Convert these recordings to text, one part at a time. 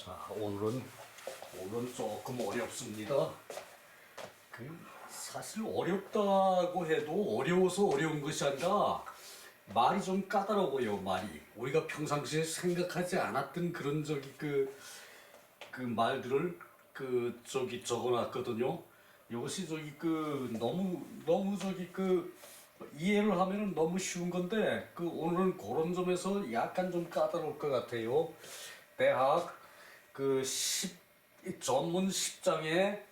자, 오늘은 조금 어렵습니다. 사실 어렵다고 해도 어려워서 어려운 것이 아니라 말이 좀 까다로워요, 말이. 우리가 평상시에 생각하지 않았던 그런 그 말들을 적어놨거든요. 이것이 너무 이해를 하면은 너무 쉬운 건데 오늘은 그런 점에서 약간 좀 까다로울 것 같아요. 대학 전문 10장에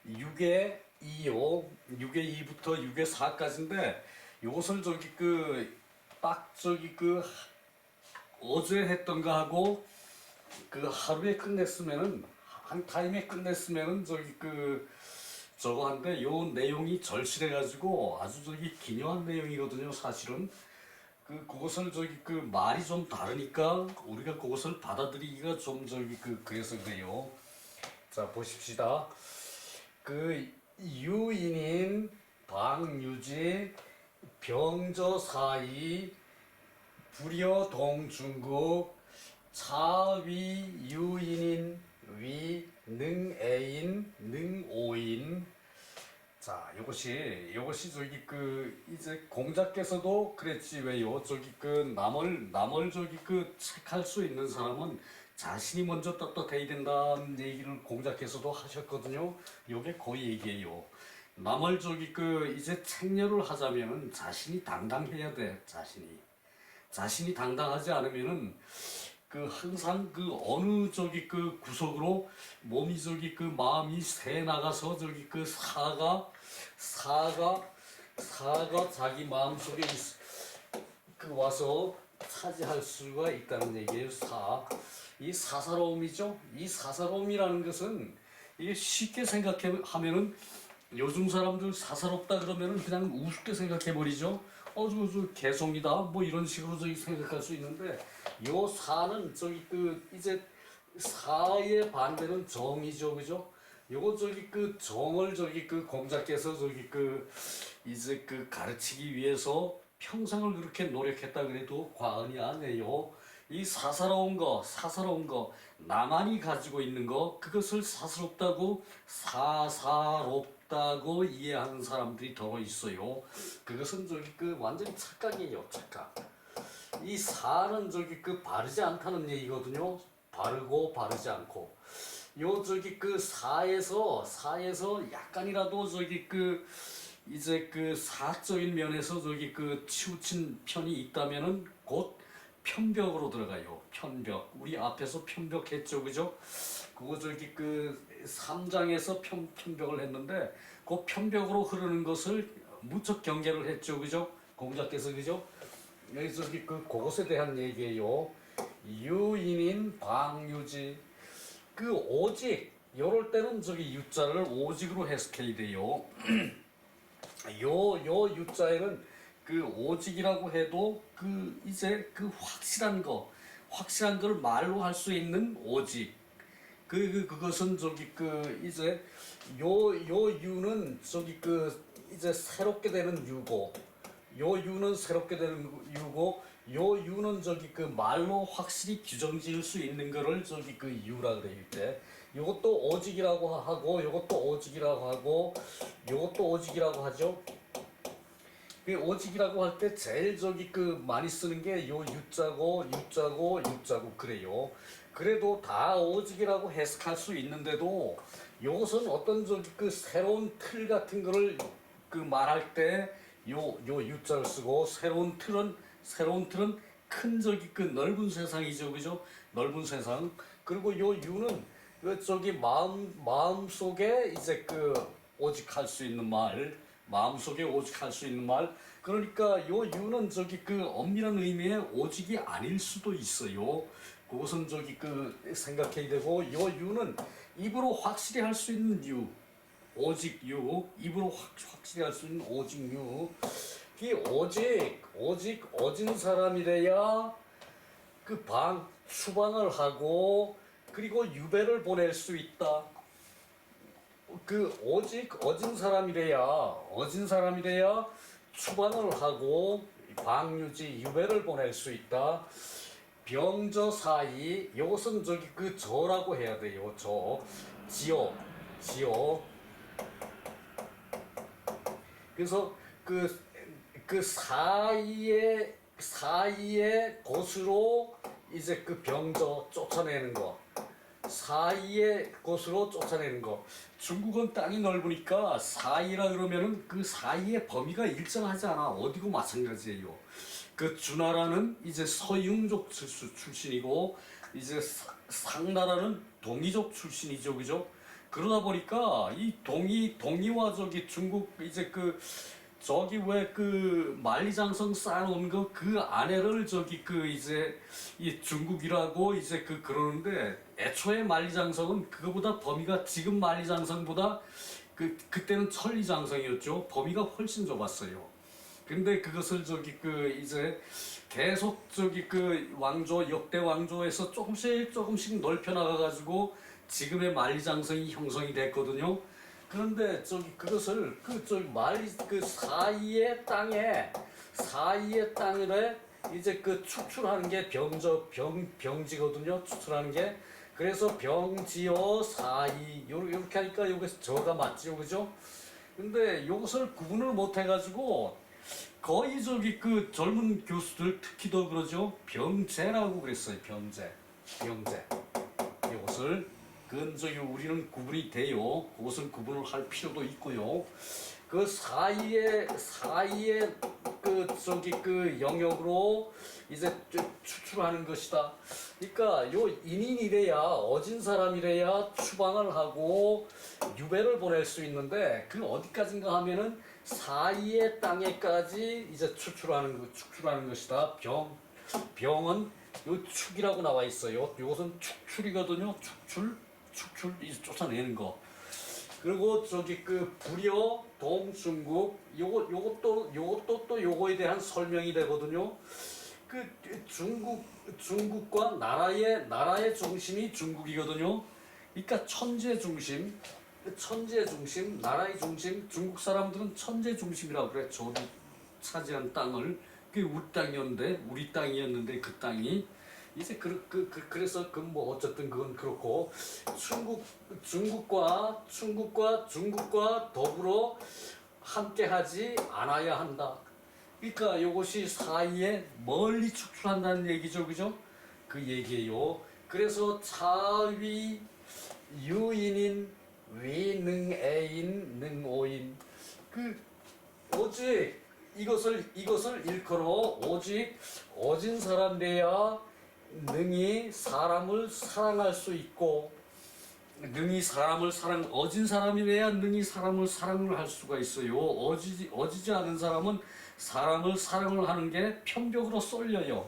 6에 2요. 6에 2부터 6에 4까지인데 요것을 어제 했던 거 하고 하루에 끝냈으면은 한 타임에 끝냈으면은 저거 한데 요 내용이 절실해가지고 아주 기묘한 내용이거든요, 사실은. 그것을 말이 좀 다르니까 우리가 그것을 받아들이기가 좀 그래서 그래요. 자, 보십시다. 유인인 방유지 병저사이 불여동중국 차위 유인인 위 능애인 능오인. 자, 이것이 이제 공자께서도 그랬지 왜요? 남을 책할 수 있는 사람은 자신이 먼저 떳떳해야 된다는 얘기를 공자께서도 하셨거든요. 요게 그 얘기예요. 남을 이제 책렬을 하자면은 자신이 당당해야 돼. 자신이 당당하지 않으면은 항상 어느 구석으로 몸이 마음이 새 나가서 사가 자기 마음속에 와서 차지할 수가 있다는 얘기예요. 이 사사로움이죠. 이 사사로움이라는 것은 이게 쉽게 생각하면은 요즘 사람들 사사롭다 그러면은 그냥 우습게 생각해 버리죠. 저 개성이다 뭐 이런 식으로 생각할 수 있는데 요 사는 이제 사의 반대는 정이죠, 그죠? 요거 정을 공자께서 이제 가르치기 위해서 평생을 그렇게 노력했다 그래도 과언이 아니에요. 이 사사로운 거, 나만이 가지고 있는 거, 그것을 사사롭다고 이해하는 사람들이 더 있어요. 그것은 완전히 착각이에요, 착각. 이 사는 바르지 않다는 얘기거든요. 바르고 바르지 않고. 사에서 약간이라도 이제 사적인 면에서 치우친 편이 있다면은 곧 편벽으로 들어가요. 편벽. 우리 앞에서 편벽했죠, 그죠? 그거 3장에서 편벽을 했는데 그 편벽으로 흐르는 것을 무척 경계를 했죠, 그죠? 공자께서, 그죠? 여기서 그것에 대한 얘기예요. 유인인 방유지. 오직 요럴 때는 유자를 오직으로 해석해야 돼요. 요 유자에는 오직이라고 해도 이제 확실한 걸 말로 할 수 있는 오직. 그것은 이제 요 유는 이제 새롭게 되는 유고, 요 유는 새롭게 되는 유고, 요 유는 말로 확실히 규정 지을 수 있는 거를 유라 그래요. 이때 요것도 오직이라고 하고, 요것도 오직이라고 하고, 요것도 오직이라고 하죠. 오직이라고 할 때 제일 많이 쓰는 게 요 유자고 그래요. 그래도 다 오직이라고 해석할 수 있는데도 요것은 어떤 새로운 틀 같은 거를 말할 때 요 유자를 쓰고, 새로운 틀은 큰 넓은 세상이죠, 그죠? 넓은 세상. 그리고 요 유는 마음 속에 이제 오직할 수 있는 말. 마음속에 오직할 수 있는 말. 그러니까 요 유는 엄밀한 의미의 오직이 아닐 수도 있어요. 그것은 생각해야 되고, 요 유는 입으로 확실히 할 수 있는 유, 오직 유, 입으로 확실히 할 수 있는 오직 유. 이 오진 사람이래야 추방을 하고 그리고 유배를 보낼 수 있다. 어진 사람이래야 추방을 하고 방유지 유배를 보낼 수 있다. 병저 사이 요것은 저기 그 저라고 해야 돼요. 저 지어 지어. 그래서 그 사이의 곳으로 이제 그 병저 쫓아내는 거. 사이의 곳으로 쫓아내는 거. 중국은 땅이 넓으니까 사이라 그러면은 그 사이의 범위가 일정하지 않아. 어디고 마찬가지예요. 그 주나라는 이제 서융족 출신이고 이제 상나라는 동이족 출신이죠, 그죠? 그러다 보니까 이 동이와 저기 중국 이제 저기 왜 그 만리장성 쌓아놓은 거 그 안에를 저기 이제 이 중국이라고 이제 그러는데 애초에 만리장성은 그거보다 범위가 지금 만리장성보다 그때는 천리장성이었죠. 범위가 훨씬 좁았어요. 근데 그것을 저기 이제 계속 저기 왕조 역대 왕조에서 조금씩 넓혀 나가 가지고 지금의 만리장성이 형성이 됐거든요. 그런데 저기 그것을 저기 사이의 땅에 이제 축출하는 게 병지거든요. 축출하는 게. 그래서 병지어 사이 요렇게 하니까 여기서 저가 맞죠, 그죠? 근데 요것을 구분을 못 해가지고 거의 저기 젊은 교수들 특히 더 그러죠. 병제라고 그랬어요. 병제. 이것을 그건 저기 우리는 구분이 돼요. 그것은 구분을 할 필요도 있고요. 그 사이에 저기 영역으로 이제 추출하는 것이다. 그러니까 요 인인이래야 어진 사람이래야 추방을 하고 유배를 보낼 수 있는데 그 어디까지인가 하면은 사이의 땅에까지 이제 축출하는 것이다. 병은 요 축이라고 나와 있어요. 이것은 축출이거든요. 축출 이제 쫓아내는 거. 그리고 저기 불여 동중국 요것도 또 요거에 대한 설명이 되거든요. 중국과 나라의 중심이 중국이거든요. 그러니까 천지의 중심, 나라의 중심. 중국 사람들은 천지의 중심이라고 그래. 저도 차지한 땅을 우리 땅이었는데 그 땅이 이제 그래서 뭐 어쨌든 그건 그렇고 중국과 더불어 함께하지 않아야 한다. 그러니까 이것이 사이에 멀리 축출한다는 얘기죠, 그죠? 그 얘기예요. 그래서 차위 유인인 위능애인 능오인 오직 이것을 일컬어 오직 어진 사람 돼야 능히 사람을 사랑할 수 있고 어진 사람이래야 능히 사람을 사랑을 할 수가 있어요. 어지지 않은 사람은 사람을 사랑을 하는 게 편벽으로 쏠려요.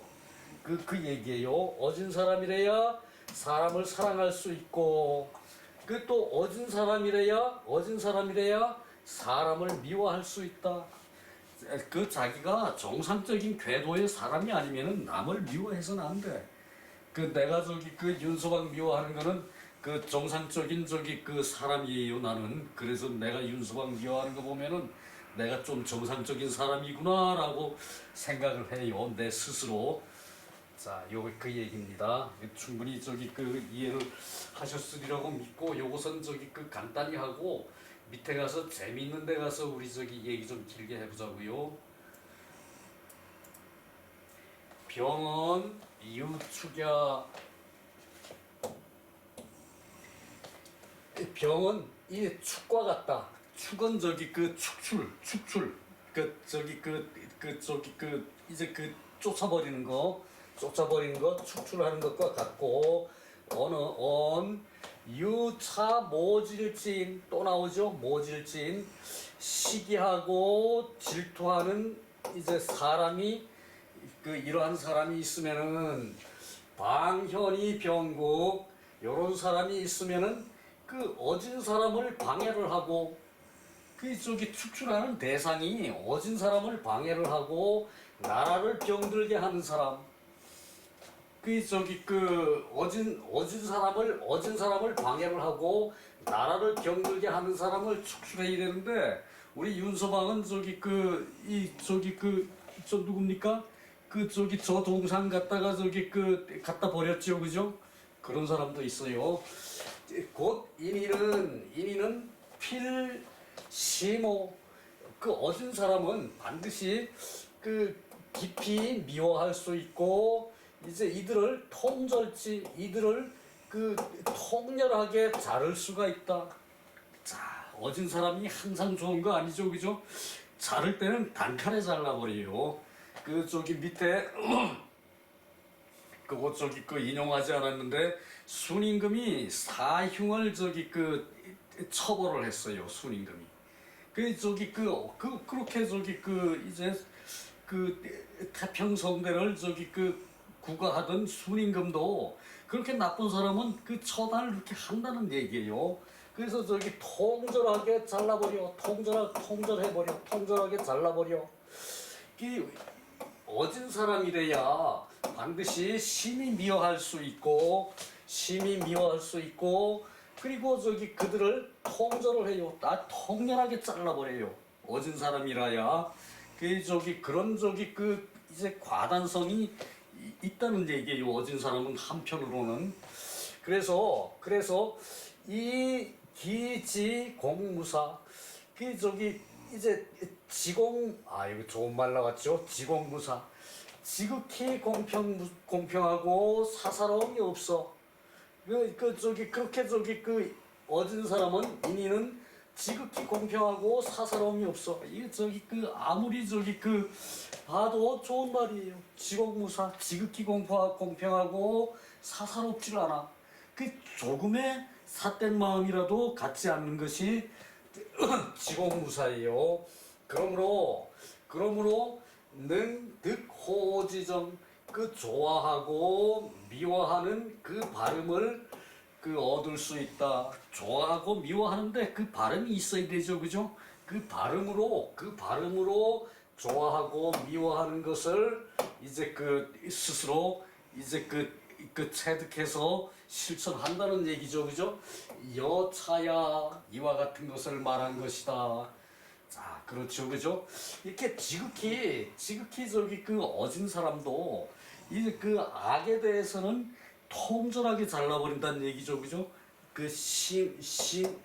그 얘기예요. 어진 사람이래야 사람을 사랑할 수 있고 또 어진 사람이래야 사람을 미워할 수 있다. 자기가 정상적인 궤도의 사람이 아니면은 남을 미워해서는 안 돼. 내가 저기 윤서방 미워하는 거는 정상적인 저기 사람이에요, 나는. 그래서 내가 윤서방 미워하는 거 보면은 내가 좀 정상적인 사람이구나라고 생각을 해요, 내 스스로. 자, 그 얘기입니다. 충분히 저기 이해를 하셨으리라고 믿고 요것은 저기 간단히 하고 밑에 가서 재미있는 데 가서 우리 저기 얘기 좀 길게 해보자고요. 병은 이유축야. 병은 이 축과 같다. 축은 저기 축출 이제 쫓아버리는 거 축출하는 것과 같고 유차 모질진 또 나오죠. 모질진 시기하고 질투하는 이제 사람이 이러한 사람이 있으면은 방현이 병국 요런 사람이 있으면은 어진 사람을 방해를 하고 축출하는 대상이 어진 사람을 방해를 하고 나라를 병들게 하는 사람 어진 사람을 방해를 하고 나라를 병들게 하는 사람을 축출해야 되는데 우리 윤서방은 저 누굽니까? 저 동상 갖다가 갖다 버렸죠, 그죠? 그런 사람도 있어요. 곧 인인은 필시모, 어진 사람은 반드시 깊이 미워할 수 있고, 이제 이들을 통렬하게 자를 수가 있다. 자, 어진 사람이 항상 좋은 거 아니죠, 그죠? 자를 때는 단칼에 잘라버려요. 밑에 인용하지 않았는데, 순임금이 사흉을 처벌을 했어요. 순임금이. 그렇게 이제 태평성대를 국가하던 순임금도 그렇게 나쁜 사람은 처단을 그렇게 한다는 얘기예요. 그래서 통절하게 잘라버려, 통절해버려, 통절하게 잘라버려. 어진 사람이래야 반드시 심히 미워할 수 있고, 그리고 그들을 통절을 해요. 다 통렬하게 잘라버려요. 어진 사람이라야 그런 이제 과단성이 있다는 얘기예요. 어진 사람은 한편으로는. 그래서 이 기지공무사, 이제 이거 좋은 말 나왔죠. 지공무사. 지극히 공평하고 사사로움이 없어. 그렇게 어진 사람은, 인인은 지극히 공평하고 사사로움이 없어. 이게 아무리 봐도 좋은 말이에요. 지공무사, 지극히 공평하고 사사롭질 않아. 조금의 삿된 마음이라도 갖지 않는 것이 지공무사예요. 그러므로 득호지정, 좋아하고 미워하는 발음을 얻을 수 있다. 좋아하고 미워하는데 발음이 있어야 되죠, 그죠? 발음으로 좋아하고 미워하는 것을 이제 스스로 이제 체득해서 실천한다는 얘기죠, 그죠? 여차야, 이와 같은 것을 말한 것이다. 자, 그렇죠, 그죠? 이렇게 지극히 어진 사람도 이제 악에 대해서는 통절하게 잘라버린다는 얘기죠, 그죠?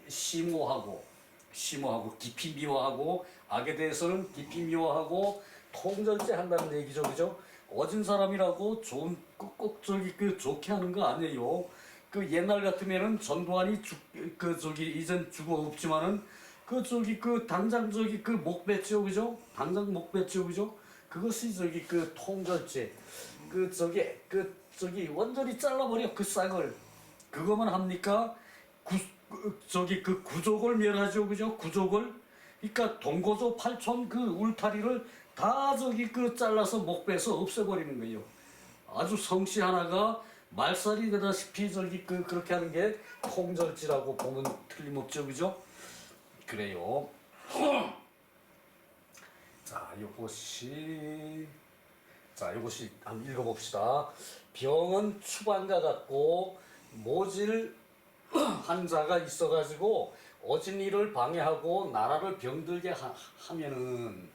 심오하고 깊이 미워하고, 악에 대해서는 깊이 미워하고 통절제 한다는 얘기죠, 그죠? 어진 사람이라고 꼭 좋게 하는 거 아니에요. 옛날 같으면은 전두환이 이젠 죽어 없지만은 당장 목 뺐죠, 그죠? 당장 목 뺐죠, 그죠? 그것이 통절제. 완전히 잘라버려, 싹을. 그거만 합니까? 구족을 멸하죠, 그죠? 구족을. 그러니까 동고조 8촌 울타리를 다 잘라서 목 빼서 없애버리는 거예요. 아주 성씨 하나가 말살이 되다시피 그렇게 하는 게 통절지라고 보면 틀림없죠, 그죠? 그래요. 자, 이것이 한번 읽어봅시다. 병은 추반과 같고, 모질 환자가 있어가지고 어진 일을 방해하고 나라를 병들게 하면은,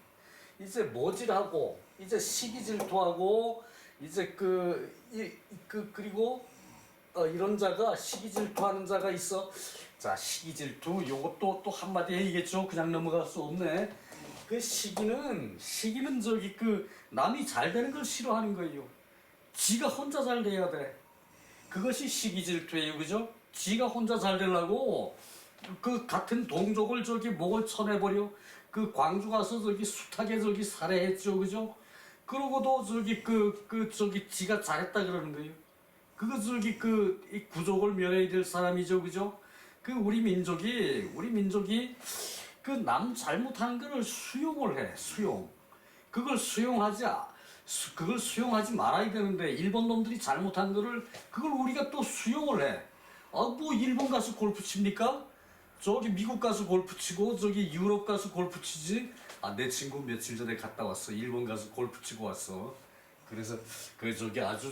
이제 모질하고, 이제 시기 질투하고, 이제 그리고 이런 자가, 시기 질투하는 자가 있어. 자, 시기 질투, 요것도 또 한마디 해야겠죠. 그냥 넘어갈 수 없네. 시기는 남이 잘 되는 걸 싫어하는 거예요. 지가 혼자 잘 돼야 돼. 그것이 시기 질투예요, 그죠? 지가 혼자 잘 되려고 같은 동족을 목을 쳐내버려. 광주 가서 숱하게 살해했죠, 그죠? 그러고도 지가 잘했다 그러는 거예요. 그거 이 구족을 멸해야 될 사람이죠, 그죠? 우리 민족이 남 잘못하는 거를 수용을 해, 수용. 그걸 수용하지 말아야 되는데, 일본 놈들이 잘못한 거를 그걸 우리가 또 수용을 해. 뭐 일본 가서 골프 칩니까? 미국 가서 골프 치고 유럽 가서 골프 치지. 내 친구 며칠 전에 갔다 왔어. 일본 가서 골프 치고 왔어. 그래서 아주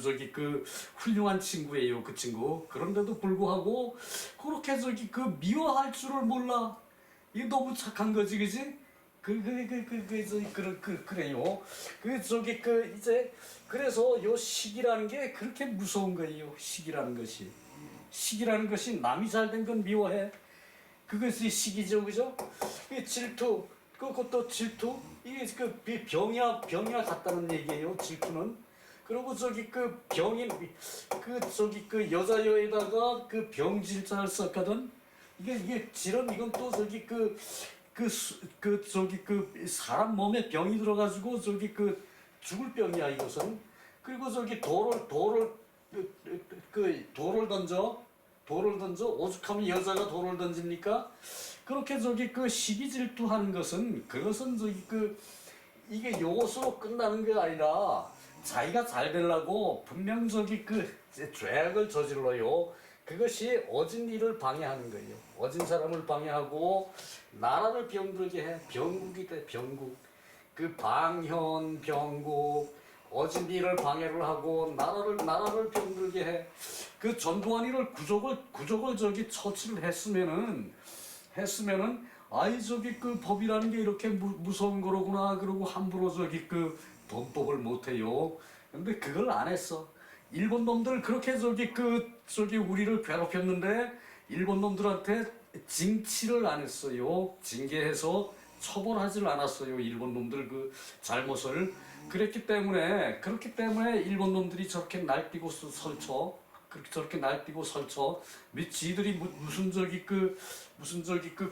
훌륭한 친구예요, 그 친구. 그런데도 불구하고 그렇게 미워할 줄을 몰라. 이게 너무 착한 거지, 그지? 그래요. 이제 그래서 요 식이라는 게 그렇게 무서운 거예요. 식이라는 것이. 식이라는 것이 남이 잘 된 건 미워해. 그것이 식이죠, 그죠? 이 질투, 그것도 질투. 이게 병이야 같다는 얘기예요. 질투는. 그리고 여자여에다가 그 병질자를 썼거든. 이게 질은 이건 또 사람 몸에 병이 들어가지고 죽을 병이야 이것은. 그리고 돌을 던져 오죽하면 여자가 돌을 던집니까? 그렇게 시기 질투하는 것은 그것은 이게 요것으로 끝나는 게 아니라 자기가 잘 되려고 분명 죄악을 저질러요. 그것이 어진 일을 방해하는 거예요. 어진 사람을 방해하고 나라를 병들게 해. 병국이 돼. 병국. 방현 병국. 어진 일을 방해를 하고 나라를 병들게 해. 전두환이를 구족을 처치를 했으면은 아이 법이라는 게 이렇게 무서운 거로구나. 그러고 함부로 돈법을 못 해요. 근데 그걸 안 했어. 일본 놈들 그렇게 우리를 괴롭혔는데 일본 놈들한테 징치를 안 했어요. 징계해서 처벌하지를 않았어요. 일본 놈들 잘못을. 그렇기 때문에 일본 놈들이 저렇게 날뛰고 설쳐. 저렇게 날뛰고 설쳐. 지들이 무슨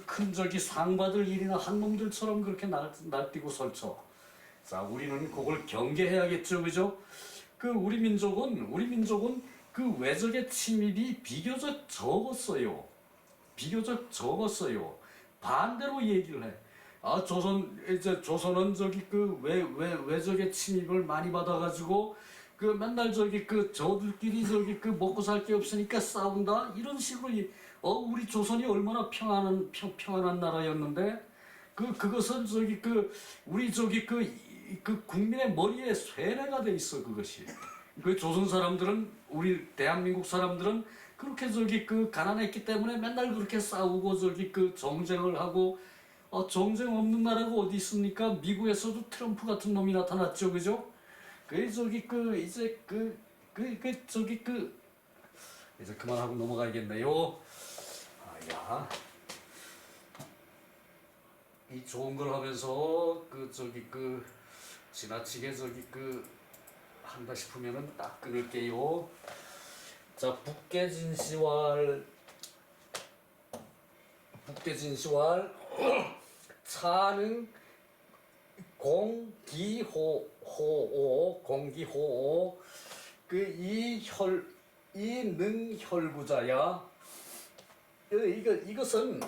큰 상 받을 일이나 한 놈들처럼 그렇게 날뛰고 설쳐. 자, 우리는 그걸 경계해야겠죠, 그죠? 우리 민족은 외적의 침입이 비교적 적었어요. 반대로 얘기를 해. 조선은 외적의 침입을 많이 받아가지고 맨날 저들끼리 먹고 살 게 없으니까 싸운다 이런 식으로 우리 조선이 얼마나 평안한 나라였는데 그것은 우리 국민의 머리에 쇠뇌가 돼 있어. 그것이 조선 사람들은 우리 대한민국 사람들은 그렇게 가난했기 때문에 맨날 그렇게 싸우고 정쟁을 하고 정쟁 없는 나라가 어디 있습니까? 미국에서도 트럼프 같은 놈이 나타났죠, 그죠? 이제 그만하고 넘어가야겠네요. 아야, 이 좋은 걸 하면서 지나치게 한다 싶으면은 딱 끊을게요. 자, 북계진시왈 차는 공기호오 이능혈구자야. 이것은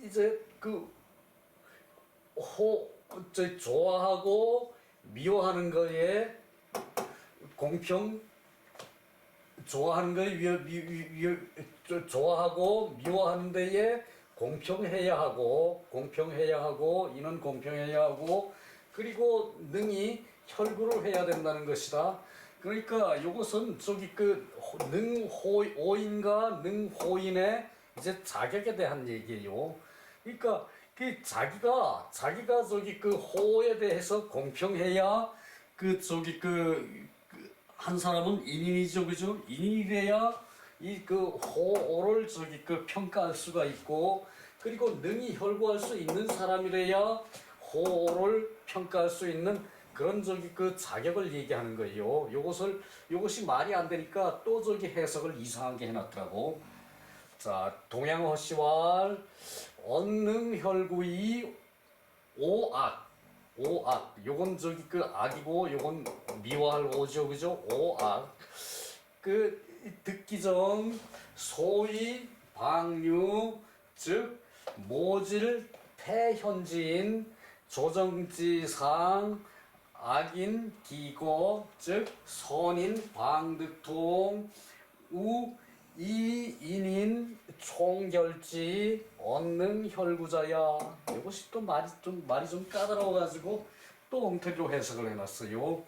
이제 좋아하고 미워하는 거에 좋아하고 미워하는 데에 공평해야 하고 이는 공평해야 하고 그리고 능히 혈구를 해야 된다는 것이다. 그러니까 이것은 능호인과 능호인의 이제 자격에 대한 얘기예요. 그러니까 자기가 호에 대해서 공평해야 한 사람은 인인이죠, 그죠? 인인이래야 호를 평가할 수가 있고, 그리고 능히 혈구할 수 있는 사람이래야 호를 평가할 수 있는 그런 자격을 얘기하는 거예요. 요것이 말이 안 되니까 또 해석을 이상하게 해놨더라고. 자, 동양허시왈 언능혈구이 오악. 요건 악이고 요건 미워할 오죠, 그죠? 오악. 듣기정 소위 방류 즉 모질 태현지인 조정지상 악인 기고 즉 선인 방득통 이인인 총결지 언능 혈구자야. 이것이 또 말이 좀 까다로워가지고 또 엉터리로 해석을 해놨어요.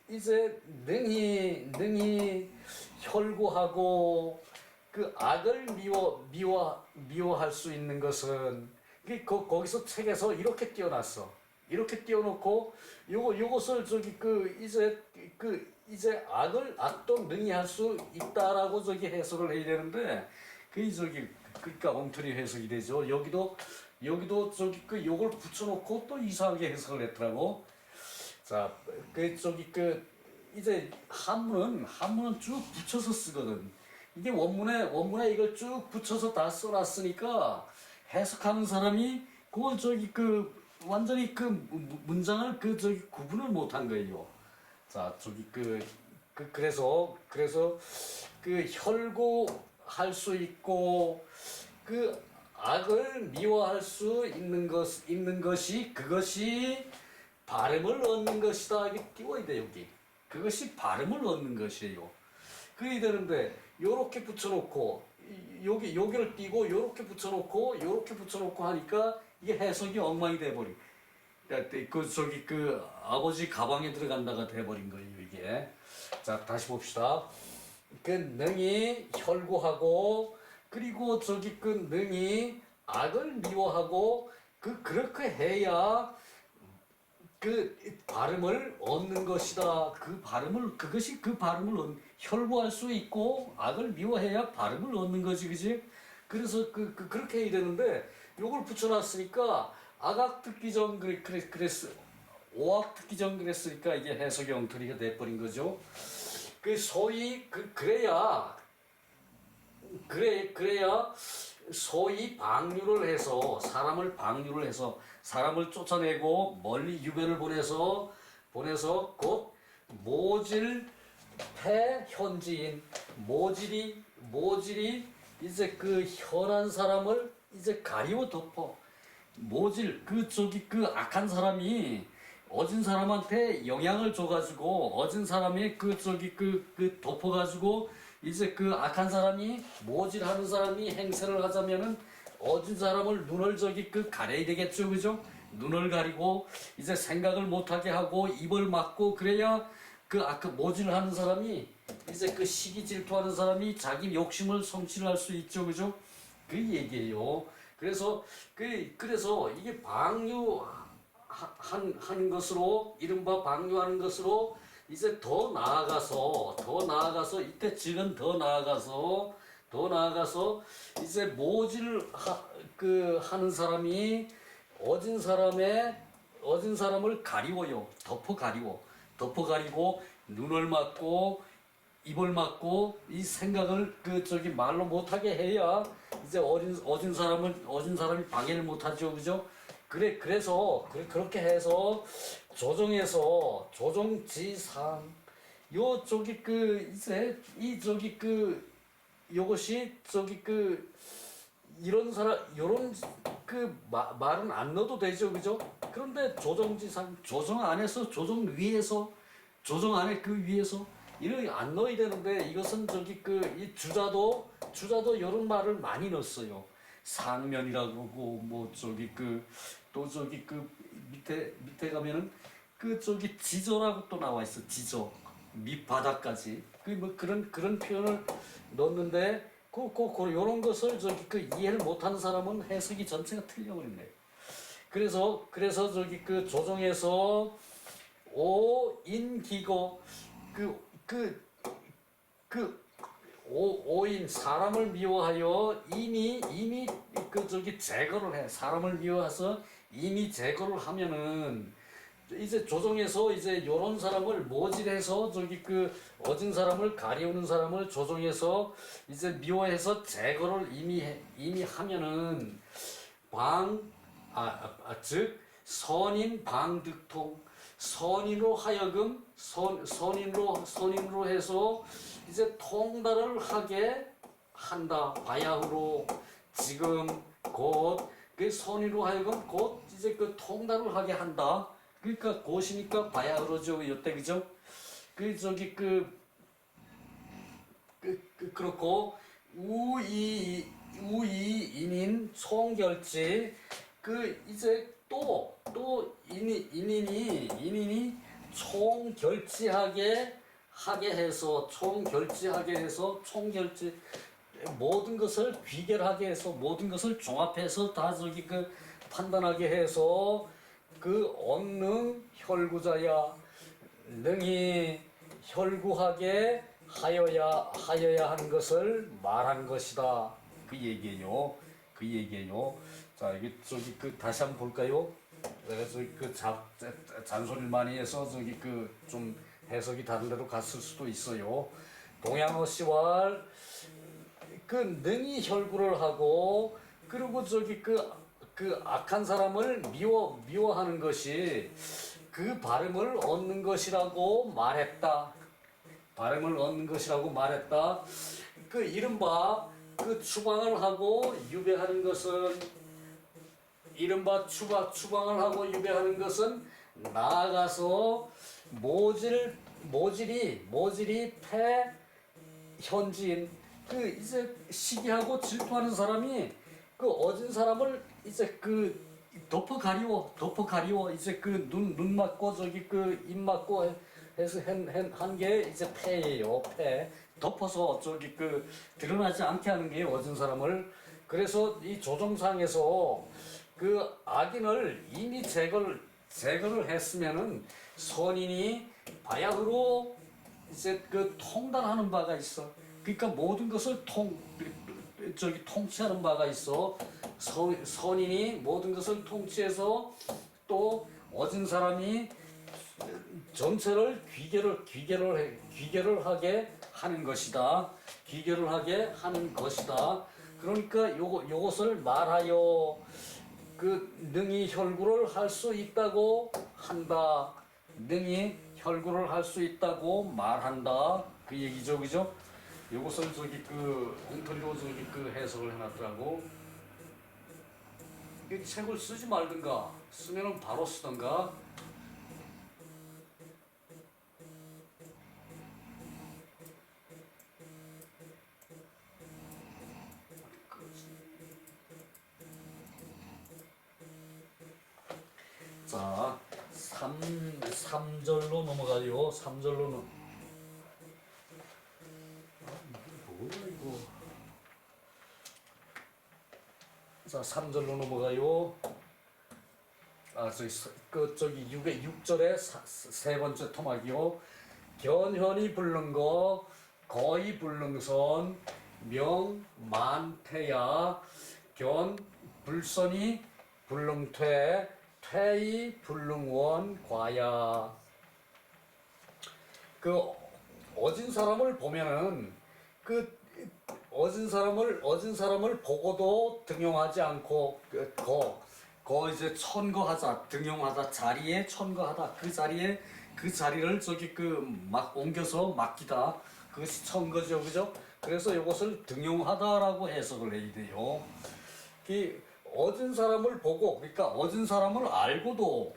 이제 능히 혈구하고 그 악을 미워할 수 있는 것은 거기서 책에서 이렇게 띄워놨어. 이렇게 띄워놓고 요것을 저기 이제 악도 능히 할 수 있다라고 저기 해석을 해야 되는데 그러니까 엉터리 해석이 되죠. 여기도 저기 요걸 붙여놓고 또 이상하게 해석을 했더라고. 자, 이제 한문은 쭉 붙여서 쓰거든. 이게 원문에 이걸 쭉 붙여서 다 써놨으니까 해석하는 사람이 그걸 완전히 문장을 구분을 못한 거예요. 자, 그래서 혈고할 수 있고 악을 미워할 수 있는 것이 그것이 발음을 얻는 것이다. 이게 띄워야 돼 여기. 그것이 발음을 얻는 것이에요. 그래야 되는데 요렇게 붙여놓고 여기를 띄고 요렇게 붙여놓고 하니까 이게 해석이 엉망이 돼버리. 아버지 가방에 들어간다가 돼버린 거예요 이게. 자, 다시 봅시다. 능히 혈고하고 그리고 능히 악을 미워하고 그렇게 해야 발음을 얻는 것이다. 그것이 발음을 혈고할 수 있고 악을 미워해야 발음을 얻는 거지, 그지? 그래서 그렇게 해야 되는데 요걸 붙여놨으니까 악악 듣기 전 그랬어. 오악 듣기 전 그랬으니까 이게 해석이 엉터리가 돼버린 거죠. 소위 그래야 소위 방류를 해서 사람을 쫓아내고 멀리 유배를 보내서 곧 모질 폐현지인 모질이 이제 혈한 사람을 이제 가리워 덮어. 모질 악한 사람이 어진 사람한테 영향을 줘가지고 어진 사람이 덮어가지고 이제 악한 사람이 모질하는 사람이 행세를 하자면은 어진 사람을 눈을 가려야 되겠죠, 그죠? 눈을 가리고 이제 생각을 못하게 하고 입을 막고 그래야 모질하는 사람이 이제 시기 질투하는 사람이 자기 욕심을 성취를 할 수 있죠, 그죠? 그 얘기예요. 그래서 이게 하는 것으로 이른바 방류하는 것으로 이제 더 나아가서 이때 지금 더 나아가서 이제 하는 사람이 어진 사람을 가리워요. 덮어 가리고 눈을 막고 입을 막고 이 생각을 말로 못하게 해야 이제 어진 사람이 방해를 못하죠, 그죠? 그래서 그렇게 해서 조정에서 조정지상 이제 요것이 이런 말은 안 넣어도 되죠, 그죠? 그런데 조정지상 조정 안에서 조정 위에서 조정 안에 위에서 이런 안 넣어야 되는데 이것은 이 주자도 이런 말을 많이 넣었어요. 상면이라고 그러고 또 밑에 가면은 지저라고 또 나와 있어. 지저 밑바닥까지 그런 표현을 넣었는데 요런 것을 이해를 못하는 사람은 해석이 전체가 틀려버린대. 그래서 조정에서 오인기고 오인 사람을 미워하여 이미 제거를 해. 사람을 미워해서 이미 제거를 하면은 이제 조정에서 이제 요런 사람을 모질해서 어진 사람을 가리우는 사람을 조정해서 이제 미워해서 제거를 이미 하면은 즉 선인 방득통 선인으로 하여금 선인으로 해서 이제 통달을 하게 한다. 바야흐로 지금 곧 선인으로 하여금 곧 이제 통달을 하게 한다. 그러니까 곧이니까 바야흐로죠. 이때 그죠? 그렇고 우이인인 총결지 이제 또 인인이 총결지하게 해서 총결지 모든 것을 귀결하게 해서 모든 것을 종합해서 다 저기 그 판단하게 해서 그 언능 혈구자야 능히 혈구하게 하여야 하는 것을 말한 것이다. 그 얘기예요. 그 얘기예요. 자, 이게 저기 그 다시 한번 볼까요? 내가 저기 그 잔소리를 많이 해서 저기 그 좀 해석이 다른 데로 갔을 수도 있어요. 동양어 시왈 그 능히 혈구를 하고 그리고 저기 그 악한 사람을 미워하는 것이 그 발음을 얻는 것이라고 말했다. 발음을 얻는 것이라고 말했다. 그 이른바 그 추방을 하고 유배하는 것은 이른바 추방을 하고 유배하는 것은 나아가서 모질이 패 현지인 그 이제 시기하고 질투하는 사람이 그 어진 사람을 이제 그 덮어 가리워 이제 그 눈 맞고 저기 그 입 맞고 해서 한 게 이제 패예요. 패 덮어서 저기 그 드러나지 않게 하는 게 어진 사람을. 그래서 이 조정상에서 그 악인을 이미 제거를 했으면은 선인이 바야흐로 이제 그 통달하는 바가 있어. 그러니까 모든 것을 통치하는 바가 있어. 선인이 모든 것을 통치해서 또 어진 사람이 전체를 귀결을 하게 하는 것이다. 귀결을 하게 하는 것이다. 그러니까 요것을 말하여 그 능히 혈구를 할 수 있다고 한다. 능히 혈구를 할 수 있다고 말한다. 그 얘기죠, 그죠? 요것을 저기 그 엉터리로 저기 그 해석을 해놨더라고. 이 책을 쓰지 말든가 쓰면은 바로 쓰던가. 자, 3절로 넘어가요. 3절로 뭐야 이거. 자, 3절로 넘어가요. 아, 저기 6절에 세 번째 토막이요. 견현이 불른 거 거의 불능선 명만태야 견 불선이 불능퇴 퇴이 불능원 과야. 그 어진 사람을 보면은 그 어진 사람을 보고도 등용하지 않고 이제 천거하자 등용하다 자리에 천거하다 그 자리를 저기 그 막 옮겨서 맡기다 그것이 천거죠, 그죠? 그래서 이것을 등용하다라고 해석을 해야 돼요. 이 어진 사람을 보고 그러니까 어진 사람을 알고도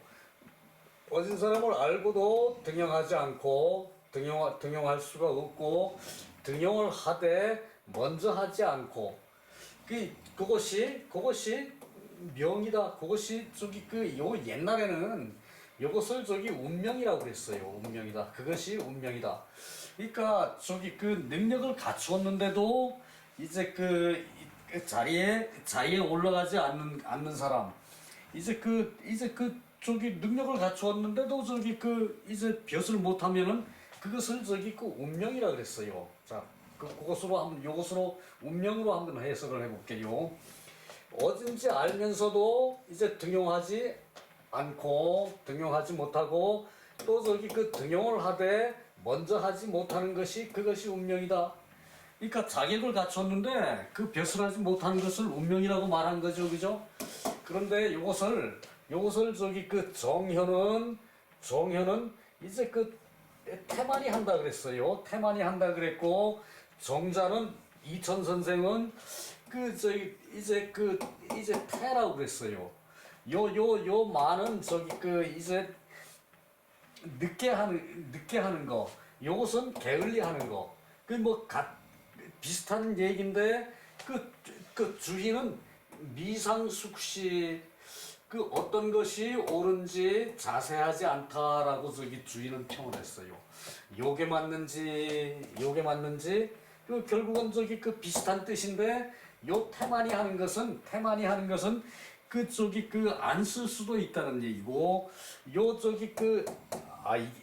등용하지 않고 등용할 수가 없고 등용을 하되 먼저 하지 않고 그것이 명이다. 그것이 저기 요 옛날에는 요것을 저기 운명이라고 그랬어요. 운명이다. 그것이 운명이다. 그러니까 저기 그 능력을 갖추었는데도 이제 그 자리에 올라가지 않는 사람 이제 저기 능력을 갖추었는데도 저기 이제 벼슬 못하면은 그것을 저기 운명이라 그랬어요. 자, 요것으로 운명으로 한번 해석을 해볼게요. 어딘지 알면서도 이제 등용하지 못하고 또 저기 등용을 하되 먼저 하지 못하는 것이 그것이 운명이다. 그러니까 자격을 갖췄는데 그 벼슬하지 못하는 것을 운명이라고 말한 거죠, 그죠? 그런데 요것을 저기 정현은 이제 태만이 한다 그랬어요. 태만이 한다 그랬고 정자는 이천 선생은 이제 태라고 그랬어요. 요 말은 저기 이제 늦게 하는 거. 요것은 게을리 하는 거. 비슷한 얘기인데 주희는 미상숙시 어떤 것이 옳은지 자세하지 않다라고 저기 주희는 평을 했어요. 요게 맞는지 그 결국은 저기 그 비슷한 뜻인데 요 태만이 하는 것은 그쪽이 그 안 쓸 수도 있다는 얘기고 요 저기 그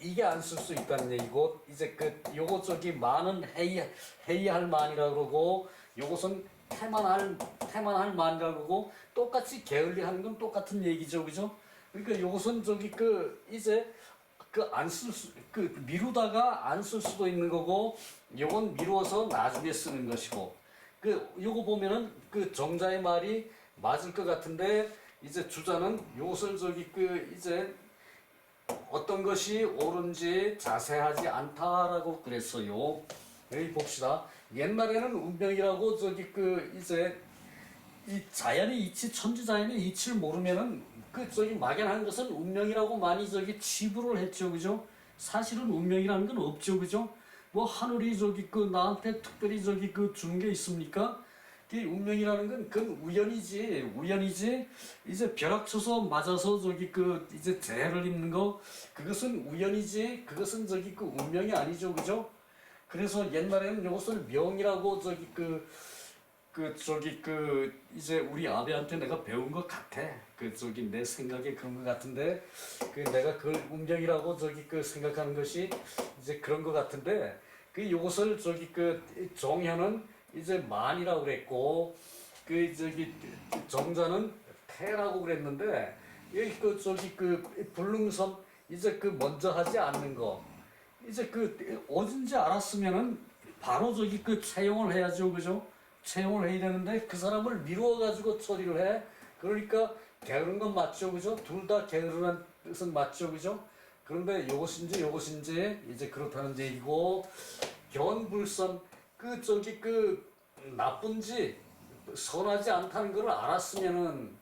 이게 안 쓸 수 있다는 얘기고 이제 그 요거 저기 많은 회의할 만이라 그러고 요것은 태만할 만이라 그러고 똑같이 게을리하는 건 똑같은 얘기죠, 그죠? 그러니까 요것은 저기 그 이제 그 안 쓸 수 그 미루다가 안 쓸 수도 있는 거고 요건 미루어서 나중에 쓰는 것이고 그 요거 보면은 그 정자의 말이 맞을 것 같은데 이제 주자는 요것을 저기 그 이제 어떤 것이 옳은지 자세하지 않다라고 그랬어요. 여기 봅시다. 옛날에는 운명이라고 저기 그 이제 이 자연의 이치, 천지자연의 이치를 모르면은 그 저기 막연한 것은 운명이라고 많이 저기 치부를 했죠, 그죠? 사실은 운명이라는 건 없죠, 그죠? 뭐 하늘이 저기 그 나한테 특별히 저기 그 주는 게 있습니까? 그 운명이라는 건 그건 우연이지. 이제 벼락쳐서 맞아서 저기 그 이제 재해를 입는 거 그것은 우연이지. 그것은 저기 그 운명이 아니죠, 그죠? 그래서 옛날에는 이것을 명이라고 저기 저기 그 이제 우리 아베한테 내가 배운 것 같아. 그 저기 내 생각에 그런 것 같은데 그 내가 그걸 운명이라고 저기 그 생각하는 것이 이제 그런 것 같은데 그 요것을 저기 그 정현은 이제 만이라고 그랬고 그 저기 정자는 태라고 그랬는데 그 저기 그 불능선 이제 그 먼저 하지 않는 거 이제 그 어딘지 알았으면은 바로 저기 그 채용을 해야죠, 그죠? 채용을 해야 되는데 그 사람을 미루어 가지고 처리를 해. 그러니까 게으른 건 맞죠, 그죠? 둘 다 게으르는 뜻은 맞죠, 그죠? 그런데 요것인지 이제 그렇다는 얘기고 견불선 그 저기 그 나쁜지 선하지 않다는 걸 알았으면은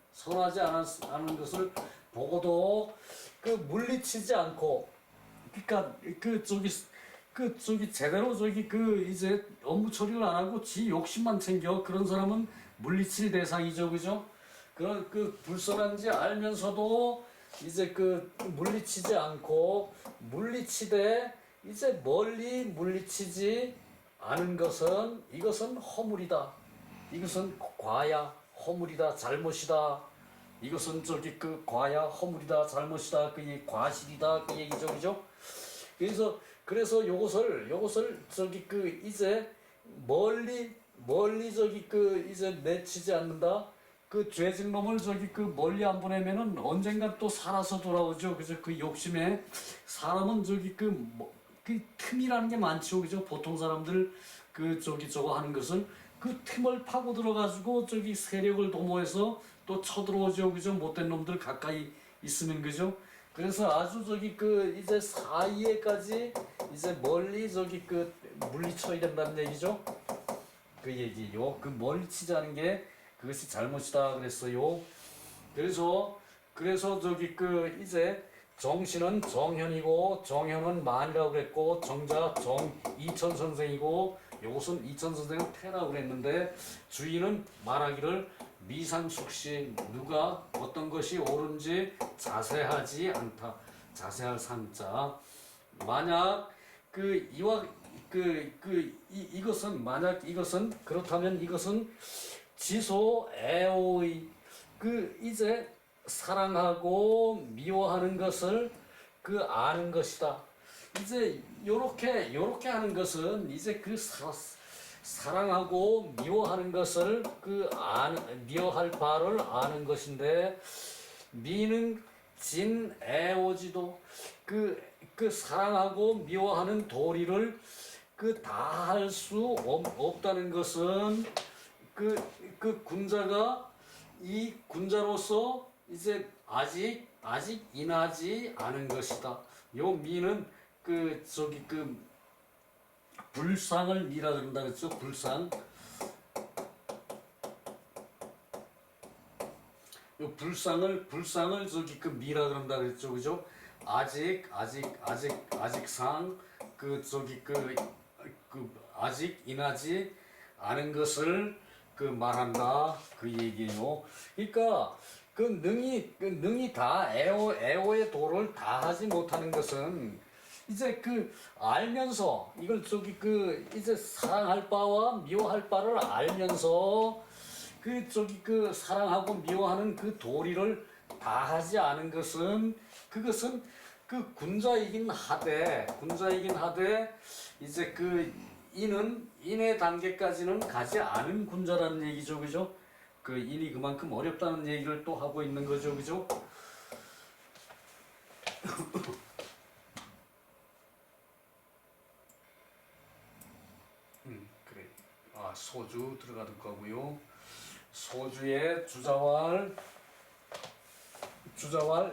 않은 것을 보고도 그 물리치지 않고 그러니까 그 저기 제대로 저기 그 이제 업무 처리를 안 하고 지 욕심만 챙겨 그런 사람은 물리칠 대상이죠, 그죠? 그런 그 불선한지 알면서도 이제 그 물리치지 않고 물리치되 이제 멀리 물리치지 않은 것은 이것은 허물이다. 이것은 과야 허물이다 잘못이다. 이것은 저기 그 과야 허물이다 잘못이다 그 과실이다 그 얘기죠, 그죠? 그래서 요것을 저기 그 이제 멀리 저기 그 이제 내치지 않는다. 그 죄진 놈을 저기 그 멀리 안 보내면은 언젠가 또 살아서 돌아오죠. 그죠? 그 욕심에 사람은 저기 그 틈이라는 게 많죠. 그죠? 보통 사람들 그 저기 저거 하는 것을 그 틈을 파고 들어가지고 저기 세력을 도모해서 또 쳐들어오죠. 그죠? 못된 놈들 가까이 있으면 그죠? 그래서 아주 저기 그 이제 사이에까지 이제 멀리 저기 그 물리쳐야 된다는 얘기죠. 그 얘기요. 그 멀리 치자는 게 그것이 잘못이다 그랬어요. 그래서 저기 그 이제 정신은 정현이고 정현은 만이라고 그랬고 정자 이천 선생이고 요것은 이천 선생은 태라고 그랬는데 주인은 말하기를 미상숙시 누가 어떤 것이 옳은지 자세하지 않다. 자세할 상자. 만약 이것은 만약 이것은 그렇다면 이것은 지소 애오의 그 이제 사랑하고 미워하는 것을 그 아는 것이다. 이제 요렇게 하는 것은 이제 그 사랑하고 미워하는 것을 미워할 바를 아는 것인데 미는 진 애오지도 그 사랑하고 미워하는 도리를 그 다 할 수 없다는 것은 그 군자가 이 군자로서 이제 아직 인하지 않은 것이다. 요 미는 그 저기 그 불상을 미라 그런다 그랬죠. 불상을 저기 그 미라 그런다 그랬죠. 그죠? 아직상 그 저기 그 아직 인하지 않은 것을 그 말한다 그 얘기예요. 그러니까 그 능이 다 애호의 도를 다 하지 못하는 것은 이제 그 알면서 이걸 저기 그 이제 사랑할 바와 미워할 바를 알면서 그 저기 그 사랑하고 미워하는 그 도리를 다 하지 않은 것은 그것은 그 군자이긴 하되 이제 그 인은 인의 단계까지는 가지 않은 군자라는 얘기죠, 그죠? 그 인이 그만큼 어렵다는 얘기를 또 하고 있는 거죠, 그죠? 그래. 아, 소주 들어가는 거고요. 소주의 주자왈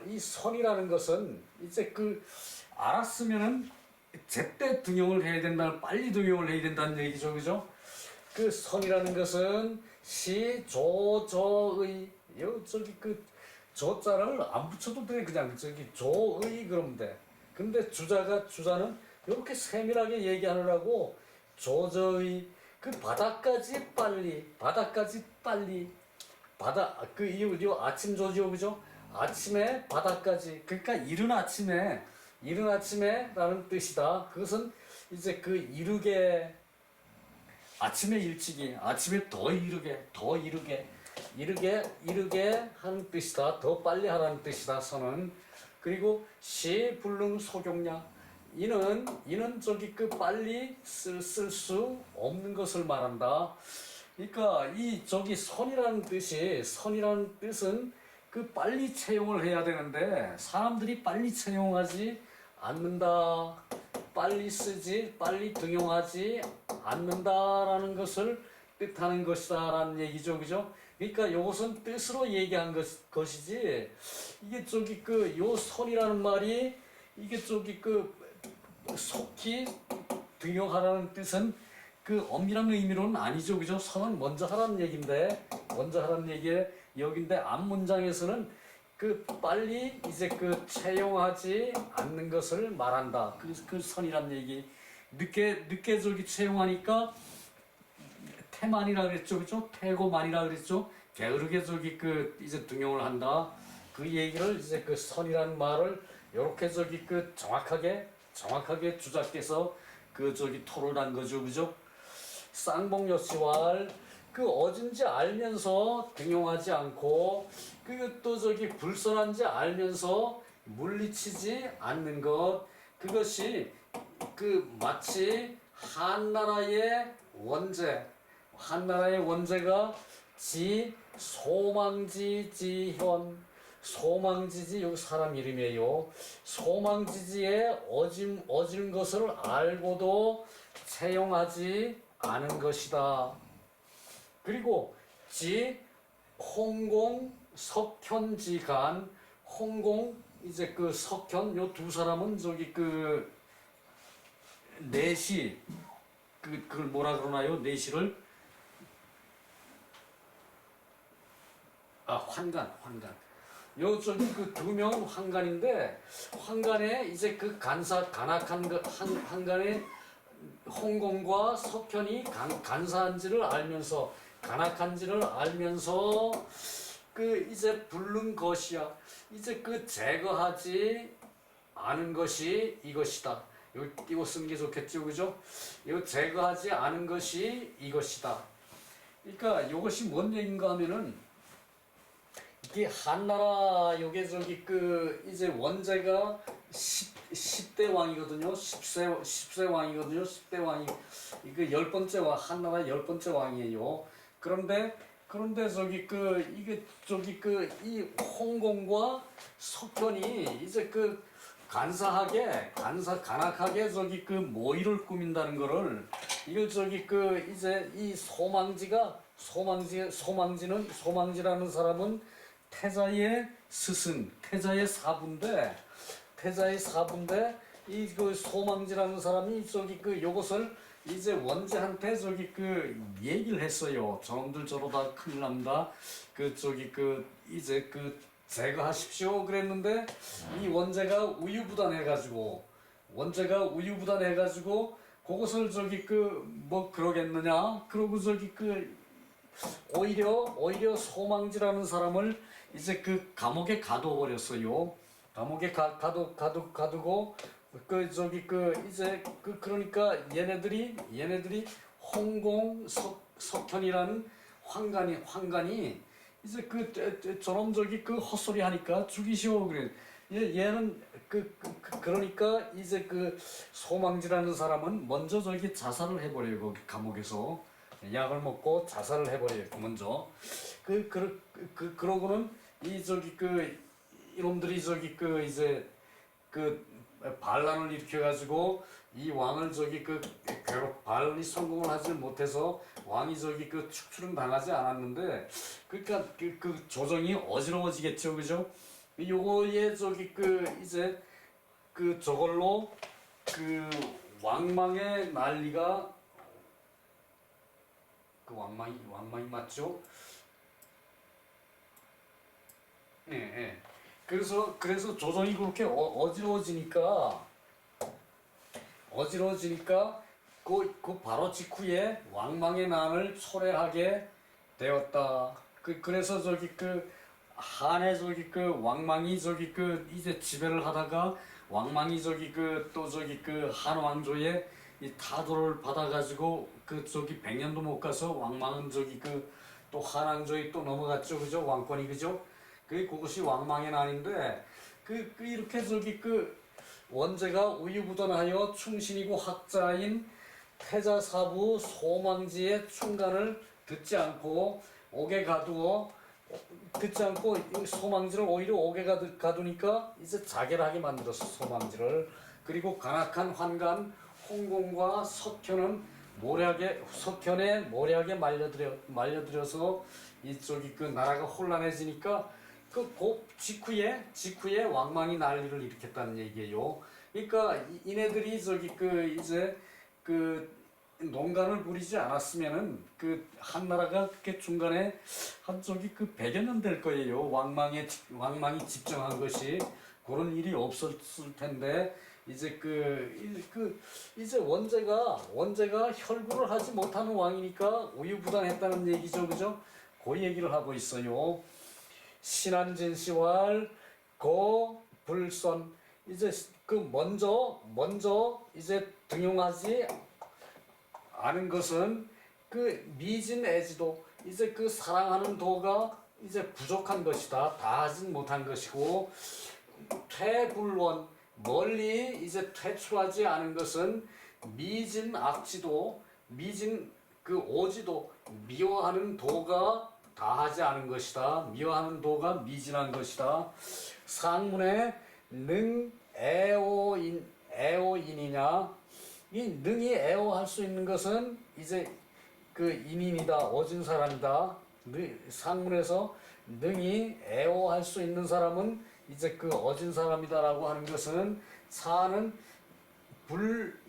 이 선이라는 것은 이제 그 알았으면은 제때 등용을 해야 된다, 빨리 등용을 해야 된다는 얘기죠, 그죠? 그 선이라는 것은 시조저의 요 저기 그 조자를 안 붙여도 돼, 그냥 저기 조의 그러면 돼. 근데 주자는 이렇게 세밀하게 얘기하느라고 조저의 그 바다까지 빨리 바다 이 아침 조지요, 그죠? 아침에 바다까지, 그러니까 이른 아침에라는 뜻이다. 그것은 이제 그 이르게, 아침에 일찍이, 아침에 이르게 하는 뜻이다. 더 빨리 하라는 뜻이다, 선은. 그리고 시불능 소경량, 이는 저기 그 빨리 쓸 수 없는 것을 말한다. 그러니까 이 저기 선이라는 뜻은 그 빨리 채용을 해야 되는데 사람들이 빨리 채용하지 않는다. 빨리 등용하지 않는다라는 것을 뜻하는 것이다라는 얘기죠, 그죠? 그러니까 이것은 뜻으로 얘기한 것이지, 이게 저기 그 요 선이라는 말이 이게 저기 그 속히 등용하라는 뜻은 그 엄밀한 의미로는 아니죠, 그죠? 선은 먼저 하라는 얘기인데, 여긴데 앞 문장에서는 그 빨리 이제 그 채용하지 않는 것을 말한다. 그 선이란 얘기. 늦게 저기 채용하니까 태만이라 그랬죠, 그죠? 태고만이라 그랬죠? 게으르게 저기 그 이제 등용을 한다. 그 얘기를 이제 그 선이라는 말을 요렇게 저기 그 정확하게 주자께서 그 저기 토를 한 거죠, 그죠? 쌍봉여치왈 그 어딘지 알면서 등용하지 않고 그것도 저기 불선한지 알면서 물리치지 않는 것, 그것이 그 마치 한나라의 원제가 지 소망지지 여기 사람 이름이에요. 소망지지에 어진 것을 알고도 채용하지 않은 것이다. 그리고 지 홍공 석현지간, 홍공 이제 그 석현 요 두 사람은 저기 그 내시 그걸 뭐라 그러나요? 내시를 환관. 요 저기 그 두 명은 환관인데, 환관에 이제 그 간악한 그 환관에 홍공과 석현이 간사한지를 알면서, 간악한지를 알면서 그 이제 부른 것이야. 이제 그 제거하지 않은 것이 이것이다. 이거 띄고 쓰는 게 좋겠죠, 그죠? 이거 제거하지 않은 것이 이것이다. 그러니까 이것이 뭔 얘기인가 하면은, 이게 한나라 요게 저기 그 이제 원제가 10대 왕이거든요. 10세 왕이거든요. 10대 왕이 이거 열 번째 왕, 한나라 열 번째 왕이에요. 그런데 저기 그 이게 저기 그 이 홍공과 석현이 이제 그 간악하게 저기 그 모의를 꾸민다는 거를, 이걸 저기 그 이제 이 소망지라는 사람은 태자의 스승, 태자의 사부인데 이 그 소망지라는 사람이 저기 그 요것을 이제 원제한테 저기 그 얘기를 했어요. 저놈들 저러다 큰일 납니다. 그 저기 그 이제 그 제거하십시오 그랬는데, 이 원제가 우유부단해가지고 그것을 저기 그 뭐 그러겠느냐, 그러고 저기 그 오히려 소망지라는 사람을 이제 그 감옥에 가둬버렸어요. 감옥에 가두고 그 저기 그 이제 그 그러니까 얘네들이 홍공 석현이라는 황간이 이제 저놈 저기 그 헛소리 하니까 죽이시오 그래. 얘는 그러니까 이제 그 소망지라는 사람은 먼저 저기 자살을 해버려요. 거기 감옥에서 약을 먹고 자살을 해버려요. 먼저 그러고는 이 저기 그 이놈들이 저기 그 이제 그 반란을 일으켜가지고 이 왕을 저기 반란이 성공을 하지 못해서 왕이 저기 축출은 당하지 않았는데 그러니까 그 조정이 어지러워지겠죠, 그죠? 요거에 저기 이제 저걸로 왕망의 난리가 왕망이 맞죠? 예, 예. 그래서 조정이 그렇게 어지러워지니까 그 바로 직후에 왕망의 난을 초래하게 되었다. 그래서 저기 한해 저기 왕망이 저기 이제 지배를 하다가 왕망이 저기 또 저기 한 왕조의 이 타도를 받아가지고 저기 100년도 못 가서 왕망은 저기 또 한 왕조에 또 넘어갔죠, 그죠? 왕권이, 그죠? 그것이 왕망의 난인데 이렇게 저기 원제가 우유부단하여 충신이고 학자인 태자사부 소망지의 충간을 듣지 않고 소망지를 오히려 옥에 가두니까 이제 자결 하게 만들었어, 소망지를. 그리고 간악한 환관 홍공과 석현의 모략에 말려들여서 이쪽이 나라가 혼란해지니까 직후에 왕망이 난리를 일으켰다는 얘기예요. 그러니까 이네들이 저기 이제 농간을 부리지 않았으면은 한나라가 그렇게 중간에 한 저기 100여 년 될 거예요. 왕망이 집정한 것이 그런 일이 없었을 텐데 이제 이제 원제가 혈구를 하지 못하는 왕이니까 우유부단했다는 얘기죠, 그죠? 그 얘기를 하고 있어요. 신한진시왈 고불선 이제 먼저 이제 등용하지 않은 것은 미진애지도 이제 사랑하는 도가 이제 부족한 것이다. 다 하진 못한 것이고 퇴불원 멀리 이제 퇴출하지 않은 것은 미진악지도 오지도 미워하는 도가 다 하지 않은 것이다. 미워하는 도가 미진한 것이다. 상문에 능 애오인이냐 이 능이 애호할 수 있는 것은 이제 인인이다. 오진 사람이다. 상문에서 능이 애호할 수 있는 사람은 이제 어진 사람이다라고 하는 것은 사는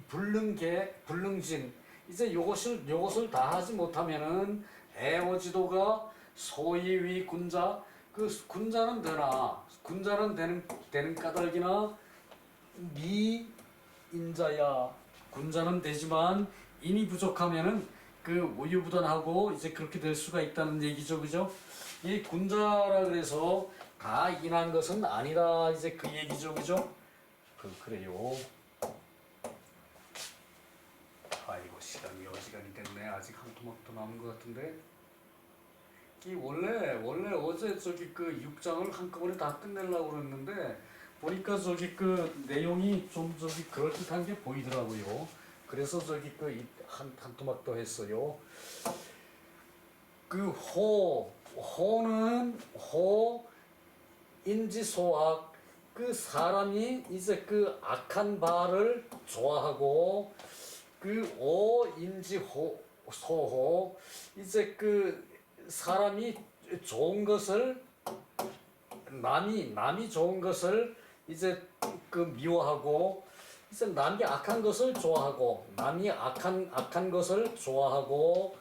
불능진 이제 요것을 다 하지 못하면은 애호지도가 소위위 군자 군자는 되나 군자는 되는 까닭이나 미인자야 군자는 되지만 인이 부족하면은 우유부단하고 이제 그렇게 될 수가 있다는 얘기죠, 그죠? 이 군자라 그래서 다 인한 것은 아니다 이제 그 얘기죠, 그죠? 그래요. 아이고 시간이 어지간히 됐네. 아직 한 토막도 남은 것 같은데. 이 원래 어제 저기 6장을 한꺼번에 다 끝내려고 그랬는데 보니까 저기 내용이 좀 저기 그럴듯한 게 보이더라고요. 그래서 저기 한 토막 더 했어요. 호는 인지소악 사람이 이제 악한 바를 좋아하고 오인지소호 이제 사람이 좋은 것을 남이 좋은 것을 이제 미워하고 이제 남이 악한 것을 좋아하고 남이 악한 것을 좋아하고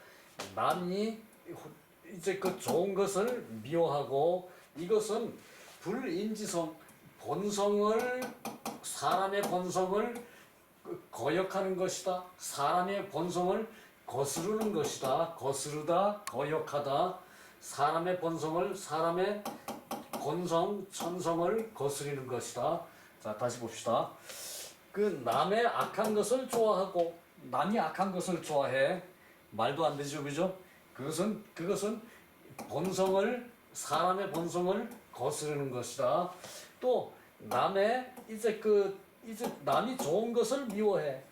남이 이제 좋은 것을 미워하고 이것은 불인지성 사람의 본성을 거역하는 것이다. 사람의 본성을 거스르는 것이다. 거스르다, 거역하다. 사람의 본성, 천성을 거스르는 것이다. 자, 다시 봅시다. 그 남의 악한 것을 좋아하고 남이 악한 것을 좋아해. 말도 안 되죠, 그죠? 그것은 사람의 본성을 거스르는 것이다. 또 이제 남이 좋은 것을 미워해.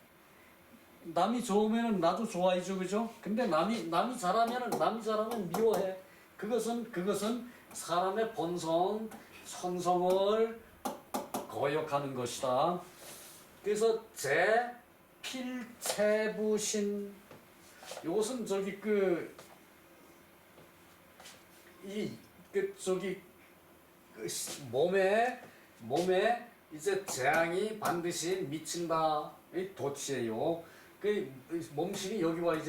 남이 좋으면은 나도 좋아이죠, 그죠? 근데 남이 잘하면 미워해. 그것은 사람의 본성, 천성을 거역하는 것이다. 그래서 제필체부신, 이것은 몸에 이제 재앙이 반드시 미친다. 이 도치예요. 그 몸실이 여기 와야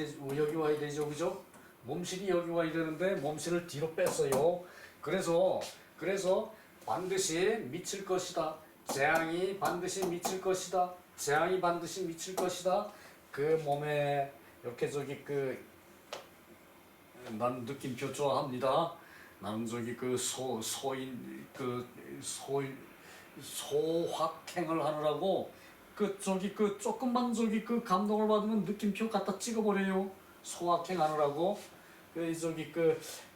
되죠, 그죠? 몸실이 여기 와야 되는데 몸실을 뒤로 뺐어요. 그래서 반드시 미칠 것이다. 재앙이 반드시 미칠 것이다. 재앙이 반드시 미칠 것이다. 그 몸에 이렇게 난 느낌표 좋아합니다. 나는 소확행을 하느라고 조금만 감동을 받으면 느낌표 갖다 찍어버려요. 소확행 하느라고.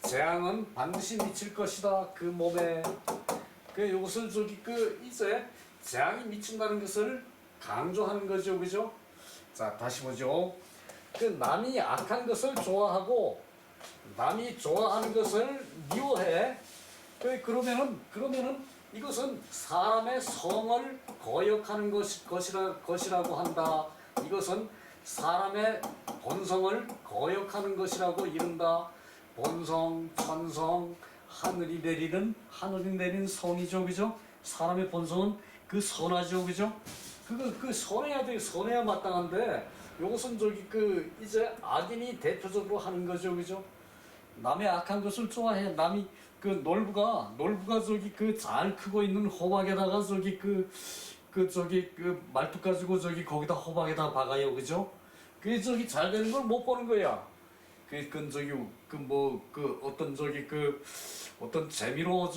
재앙은 반드시 미칠 것이다. 그 몸에. 이것을 이제 재앙이 미친다는 것을 강조하는 거죠, 그죠? 자, 다시 보죠. 남이 악한 것을 좋아하고 남이 좋아하는 것을 미워해. 그러면은 이것은 사람의 성을 거역하는 것이라고 한다. 이것은 사람의 본성을 거역하는 것이라고 이른다. 본성, 천성, 하늘이 내리는 성이죠, 그죠? 사람의 본성은 선하죠, 그죠? 선해야 돼, 선해야 마땅한데, 이것은 이제 악인이 대표적으로 하는 거죠, 그죠? 남의 악한 것을 좋아해. 남이 놀부가 잘 크고 있는 호박에다가 말뚝 가지고 거기다 호박에다 박아요, 그죠? 잘 되는 걸 못 보는 거야. 어떤 재미로